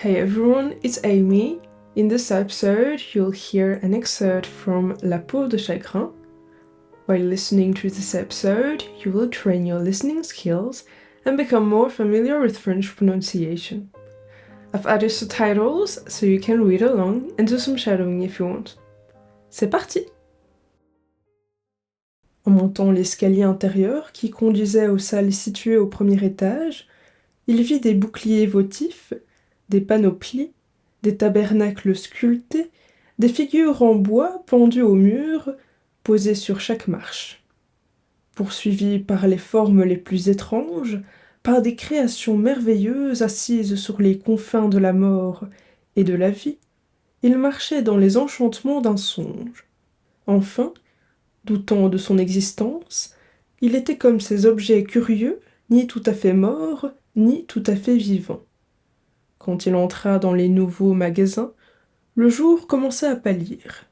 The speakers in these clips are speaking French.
Hey everyone, it's Amy. In this episode, you'll hear an excerpt from La peau de chagrin. While listening to this episode, you will train your listening skills and become more familiar with French pronunciation. I've added subtitles so you can read along and do some shadowing if you want. C'est parti! En montant l'escalier intérieur qui conduisait aux salles situées au premier étage, il vit des boucliers votifs, des panoplies, des tabernacles sculptés, des figures en bois pendues au mur, posées sur chaque marche. Poursuivi par les formes les plus étranges, par des créations merveilleuses assises sur les confins de la mort et de la vie, il marchait dans les enchantements d'un songe. Enfin, doutant de son existence, il était comme ces objets curieux, ni tout à fait morts, ni tout à fait vivants. Quand il entra dans les nouveaux magasins, le jour commençait à pâlir,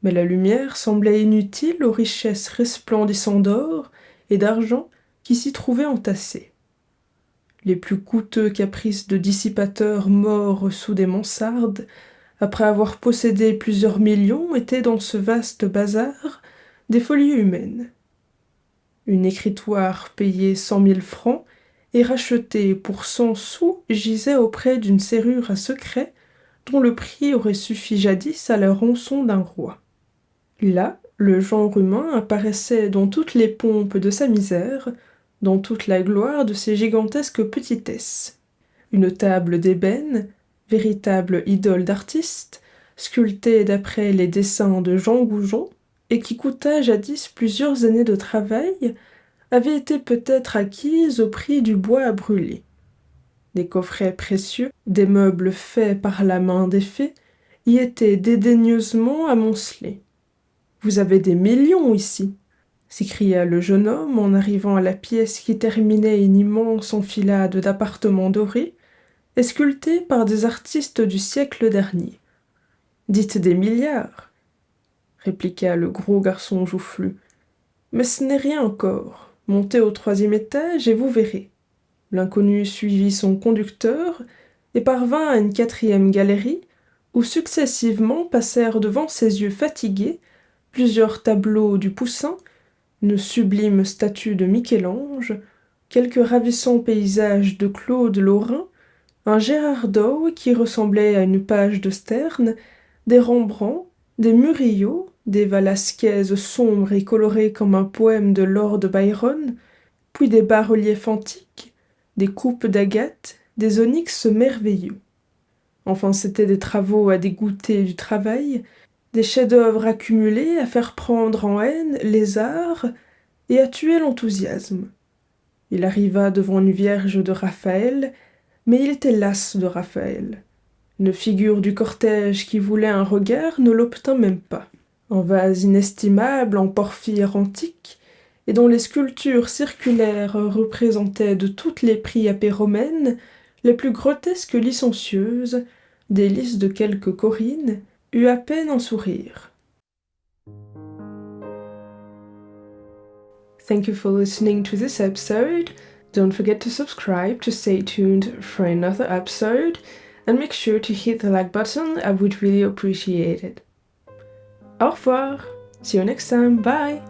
mais la lumière semblait inutile aux richesses resplendissantes d'or et d'argent qui s'y trouvaient entassées. Les plus coûteux caprices de dissipateurs morts sous des mansardes, après avoir possédé plusieurs millions, étaient dans ce vaste bazar des folies humaines. Une écritoire payée 100 000 francs et rachetée pour 100 sous gisait auprès d'une serrure à secret dont le prix aurait suffi jadis à la rançon d'un roi. Là, le genre humain apparaissait dans toutes les pompes de sa misère, dans toute la gloire de ses gigantesques petitesses. Une table d'ébène, véritable idole d'artiste, sculptée d'après les dessins de Jean Goujon, et qui coûta jadis plusieurs années de travail, avait été peut-être acquise au prix du bois à brûler. Des coffrets précieux, des meubles faits par la main des fées, y étaient dédaigneusement amoncelés. « Vous avez des millions ici !» s'écria le jeune homme en arrivant à la pièce qui terminait une immense enfilade d'appartements dorés, et sculptés par des artistes du siècle dernier. « Dites des milliards !» répliqua le gros garçon joufflu. « Mais ce n'est rien encore. Montez au 3e étage et vous verrez. » L'inconnu suivit son conducteur et parvint à une 4e galerie où successivement passèrent devant ses yeux fatigués plusieurs tableaux du Poussin, une sublime statue de Michel-Ange, quelques ravissants paysages de Claude Lorrain, un Gérard Dow qui ressemblait à une page de Sterne, des Rembrandt, des Murillo, des Velasquez sombres et colorés comme un poème de Lord Byron, puis des bas-reliefs antiques, des coupes d'agate, des onyx merveilleux. Enfin, c'étaient des travaux à dégoûter du travail, des chefs-d'œuvre accumulés à faire prendre en haine les arts et à tuer l'enthousiasme. Il arriva devant une vierge de Raphaël, mais il était las de Raphaël. Une figure du cortège qui voulait un regard ne l'obtint même pas. Un vase inestimable en porphyre antique, et dont les sculptures circulaires représentaient de toutes les priapées romaines les plus grotesques licencieuses, délices de quelques Corinne, eut à peine un sourire. Thank you for listening to this episode. Don't forget to subscribe to stay tuned for another episode, and make sure to hit the like button. I would really appreciate it. Au revoir. See you next time. Bye.